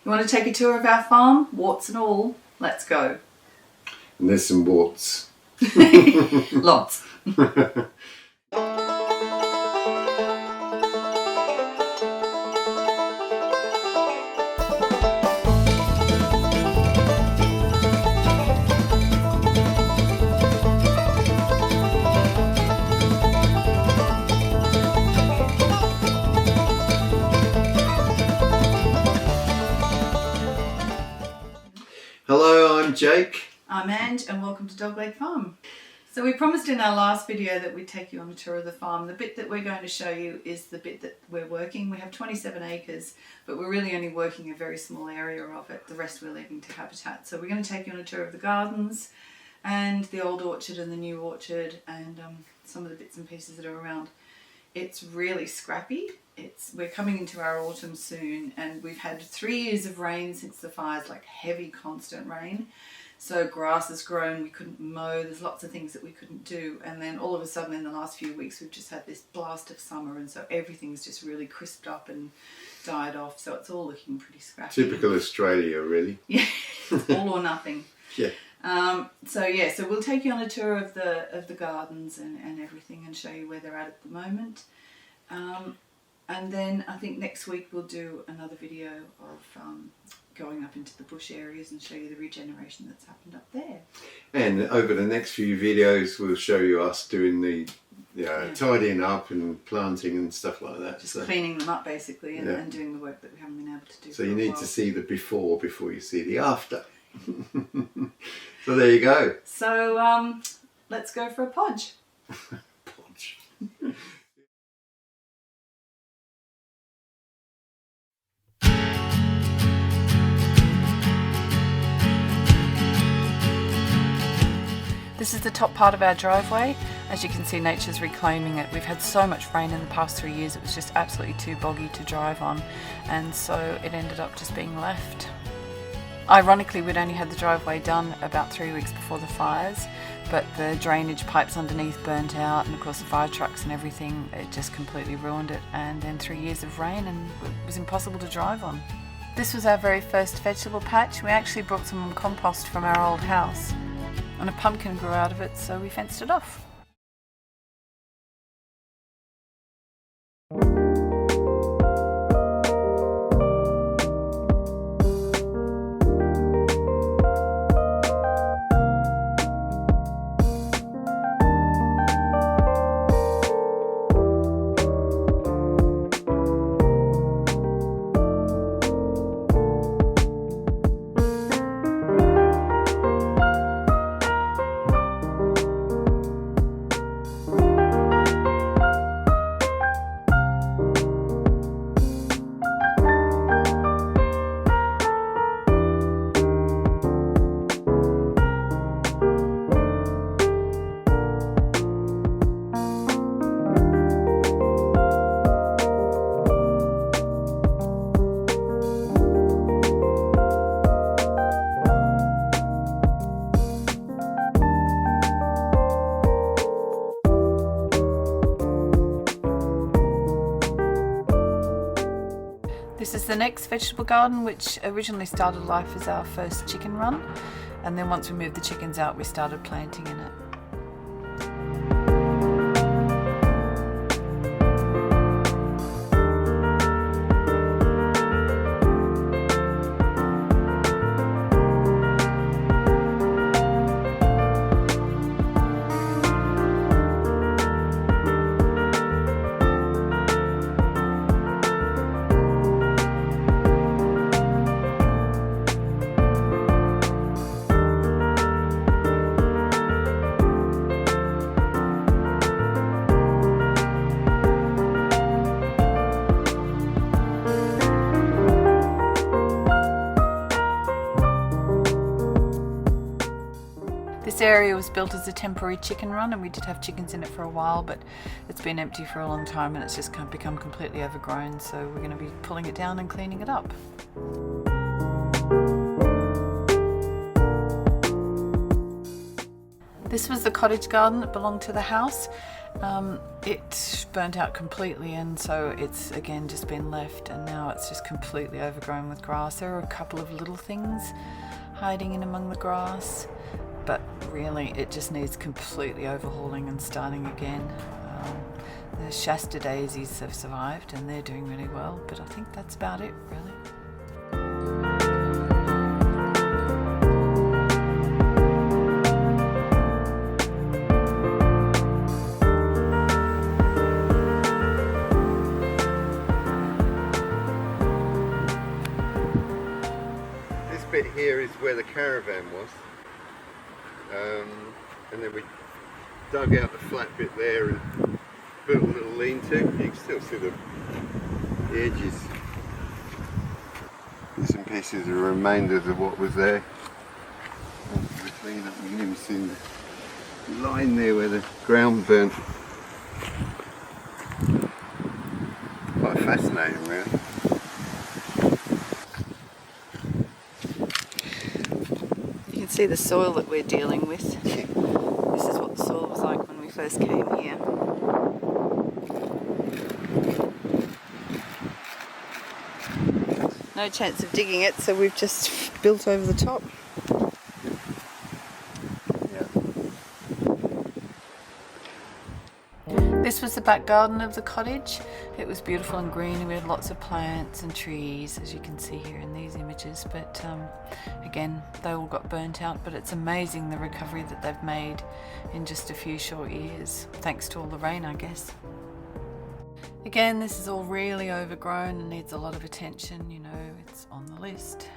You want to take a tour of our farm, warts and all? Let's go. And there's some warts. Lots. Hello, I'm Jake. I'm Ange and welcome to Dogleg Farm. So we promised in our last video that we'd take you on a tour of the farm. The bit that we're going to show you is the bit that we're working. We have 27 acres, but we're really only working a very small area of it. The rest we're leaving to habitat. So we're going to take you on a tour of the gardens and the old orchard and the new orchard and some of the bits and pieces that are around. It's really scrappy. We're coming into our autumn soon, and we've had 3 years of rain since the fires, like heavy constant rain. So grass has grown, we couldn't mow, there's lots of things that we couldn't do, and then all of a sudden in the last few weeks we've just had this blast of summer, and so everything's just really crisped up and died off, so it's all looking pretty scrappy. Typical Australia, really. Yeah, all or nothing. Yeah. So we'll take you on a tour of the gardens and everything and show you where they're at the moment. And then I think next week we'll do another video of going up into the bush areas and show you the regeneration that's happened up there. And over the next few videos we'll show you us doing the tidying up and planting and stuff like that. Just cleaning them up basically and doing the work that we haven't been able to do. So you need to see the before you see the after. So there you go. So let's go for a podge. Podge. This is the top part of our driveway. As you can see, nature's reclaiming it. We've had so much rain in the past 3 years, it was just absolutely too boggy to drive on, and so it ended up just being left. Ironically, we'd only had the driveway done about 3 weeks before the fires, but the drainage pipes underneath burnt out, and of course the fire trucks and everything, it just completely ruined it, and then 3 years of rain and it was impossible to drive on. This was our very first vegetable patch. We actually brought some compost from our old house, and a pumpkin grew out of it, so we fenced it off. This is the next vegetable garden, which originally started life as our first chicken run, and then once we moved the chickens out we started planting in it. This area was built as a temporary chicken run, and we did have chickens in it for a while, but it's been empty for a long time and it's just become completely overgrown, so we're going to be pulling it down and cleaning it up. This was the cottage garden that belonged to the house, It burnt out completely, and so it's again just been left, and now it's just completely overgrown with grass. There are a couple of little things hiding in among the grass, but really it just needs completely overhauling and starting again. The Shasta daisies have survived and they're doing really well, but I think that's about it really. This bit here is where the caravan was, and then we dug out the flat bit there and built a little lean-to. You can still see the edges. Bits and pieces of remainders of what was there. You can even see the line there where the ground burnt. Quite fascinating, really. You can see the soil that we're dealing with. This is what the soil was like when we first came here. No chance of digging it, so we've just built over the top. This was the back garden of the cottage. It was beautiful and green, and we had lots of plants and trees, as you can see here in these images, but again, they all got burnt out, but it's amazing the recovery that they've made in just a few short years, thanks to all the rain, I guess. Again, this is all really overgrown and needs a lot of attention, you know, it's on the list.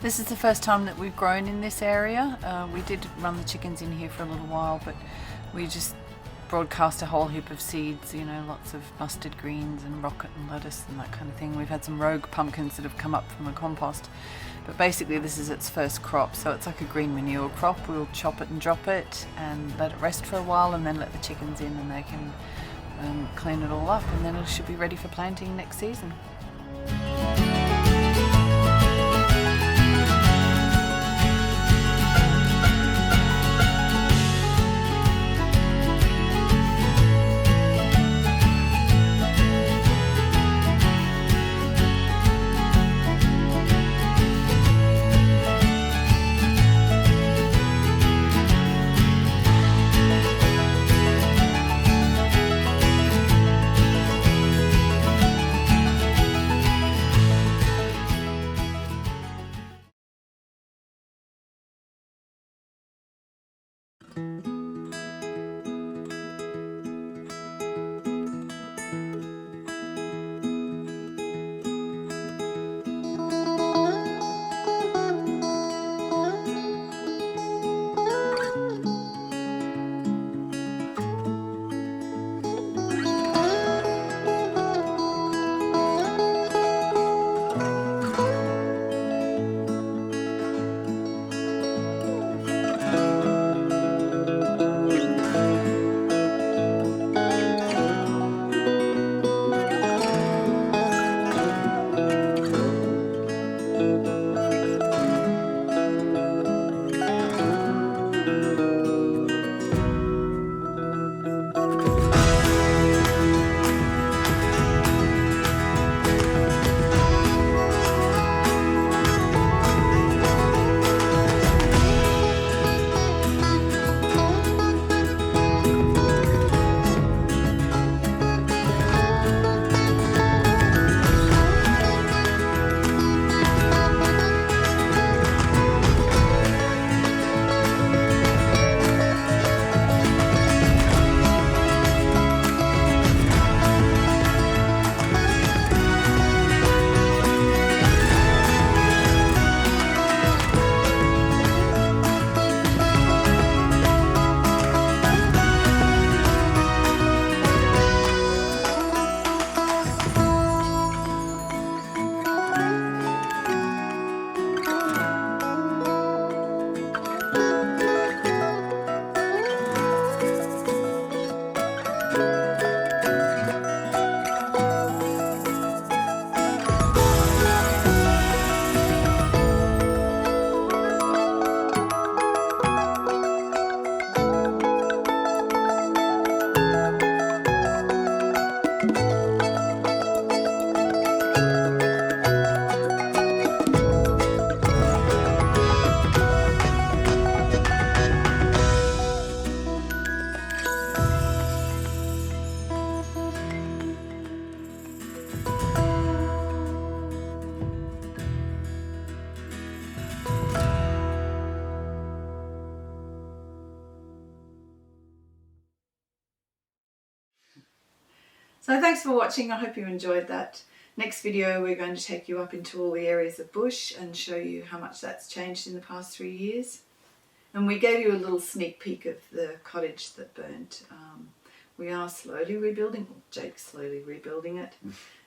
This is the first time that we've grown in this area. We did run the chickens in here for a little while, but we just broadcast a whole heap of seeds, you know, lots of mustard greens and rocket and lettuce and that kind of thing. We've had some rogue pumpkins that have come up from the compost, but basically this is its first crop, so it's like a green manure crop. We'll chop it and drop it and let it rest for a while, and then let the chickens in and they can clean it all up, and then it should be ready for planting next season. So thanks for watching. I hope you enjoyed that. Next video we're going to take you up into all the areas of bush and show you how much that's changed in the past 3 years. And we gave you a little sneak peek of the cottage that burnt. We are slowly rebuilding, Jake's slowly rebuilding it.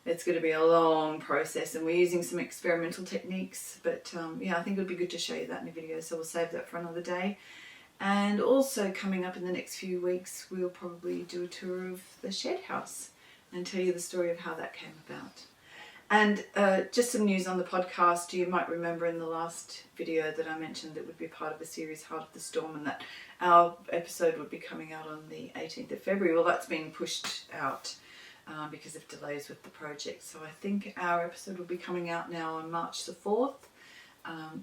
It's going to be a long process and we're using some experimental techniques, but yeah, I think it would be good to show you that in a video, so we'll save that for another day. And also coming up in the next few weeks, we'll probably do a tour of the shed house and tell you the story of how that came about. And just some news on the podcast. You might remember in the last video that I mentioned that would be part of a series, Heart of the Storm, and that our episode would be coming out on the 18th of February. Well, that's been pushed out because of delays with the project. So I think our episode will be coming out now on March the 4th.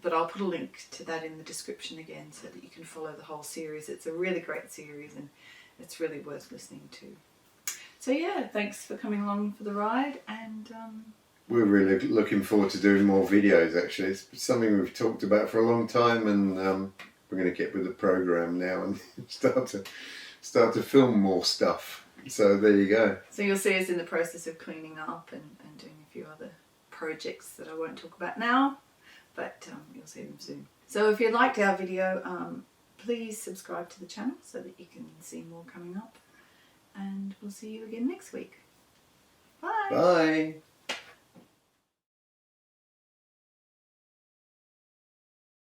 But I'll put a link to that in the description again so that you can follow the whole series. It's a really great series and it's really worth listening to. So yeah, thanks for coming along for the ride, and we're really looking forward to doing more videos actually. It's something we've talked about for a long time, and we're going to get with the program now and start to film more stuff. So there you go. So you'll see us in the process of cleaning up and doing a few other projects that I won't talk about now, but you'll see them soon. So if you liked our video, please subscribe to the channel so that you can see more coming up, and we'll see you again next week. Bye! Bye!